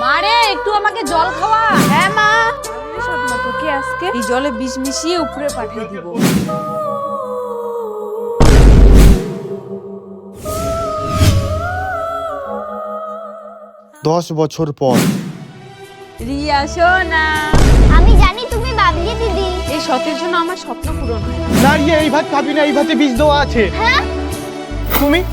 মারে একটু আমাকে জল খাওয়া। হ্যাঁ মা। সৎমা তোকে আজকে এই জলে বিষ মিশিয়ে উপরে পাঠিয়ে দিব। 10 বছর পর। রিয়া সোনা, আমি জানি তুমি বাবলি দিদি। এই সতের জন্য আমার স্বপ্ন পূরণ হয়। না রিয়া, এই ভাত খাবি না, এই ভাতে বিষ দেওয়া আছে। হ্যাঁ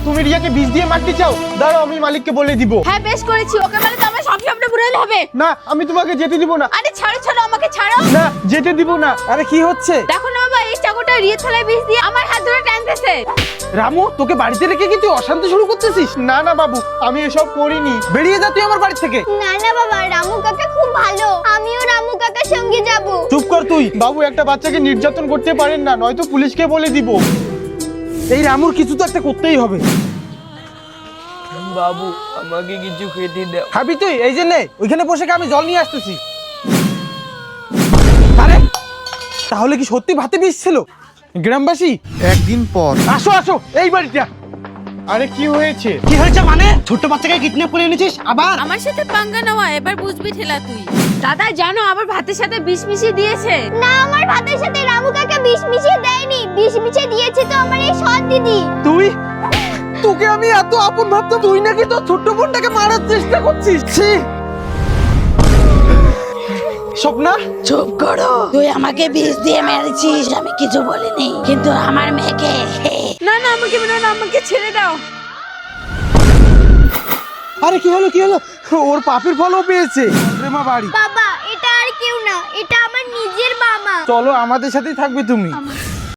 তুমি রিয়াকে বিষ দিয়ে মারতে চাও? দাঁড়াও, আমি মালিককে বলে দিব। হ্যাঁ বেশ করেছি, ওকে মানে তো আমার সব স্বপ্ন পূরণ হবে। না, আমি তোমাকে যেতে দিব না। আরে ছাড়ো ছাড়ো, আমাকে ছাড়ো। না, যেতে দিব না। আরে কি হচ্ছে? দেখো না বাবা, এই চাকুটা রিয়া থালায় বিষ দিয়ে আমার হাত ধরে টানতেছে। রামু, তোকে বাড়িতে রেখে কি তুই অশান্তি শুরু করতেছিস? না না বাবু, আমি এসব করিনি। বেরিয়ে যা তুই আমার বাড়ি থেকে। না না বাবা, রামু কাকা খুব ভালো, আমিও রামু কাকার সঙ্গে যাব। চুপ কর তুই। বাবু একটা বাচ্চাকে নির্যাতন করতে পারেন না, নয়তো পুলিশকে বলে দিব। এই রামুর কিছু তো একটা করতেই হবে। বাবু আমাকে কিছু খেতে দাও। খাবি তুই? এই যে নে, ওইখানে বসে আমি জল নিয়ে আসতেছি। আরে তাহলে কি সত্যি ভাতে বিষ ছিল? গ্রামবাসী, একদিন পর। আসো আসো এই বাড়িটা। আরে কি হয়েছে? কি হয়েছে মানে? ছোট বাচ্চাকে কিডন্যাপ করে এনেছিস আবার? আমার সাথে পাঙ্গা নেওয়া, এবার বুঝবি ঠেলা তুই। দাদা জানো, আবার ভাতের সাথে বিষ মিশিয়ে দিয়েছে। না, আমার ভাতের সাথে রামু কাকা বিষ মিশিয়ে দেয়নি, বিষ মিশিয়ে দিয়েছে তো আমার এই সৎ দিদি। তুই, তোকে আমি এত আপন ভাবতাম, তুই নাকি তোর ছোট্ট বোনটাকে মারার চেষ্টা করছিস। ছি! স্বপ্না, চুপ করো, তুই আমাকে বিষ দিয়ে মেরেছিস, আমি কিছু বলিনি, কিন্তু আমার মেয়েকে না না, আমাকে মেরো না, আমাকে ছেড়ে দাও। আরে কি হলো কি হলো? ওর পাপের ফলও পেয়েছে। প্রেমা বাড়ি। বাবা, এটা আর কেউ না, এটা আমার নিজের মামা। চলো, আমাদের সাথেই থাকবে তুমি।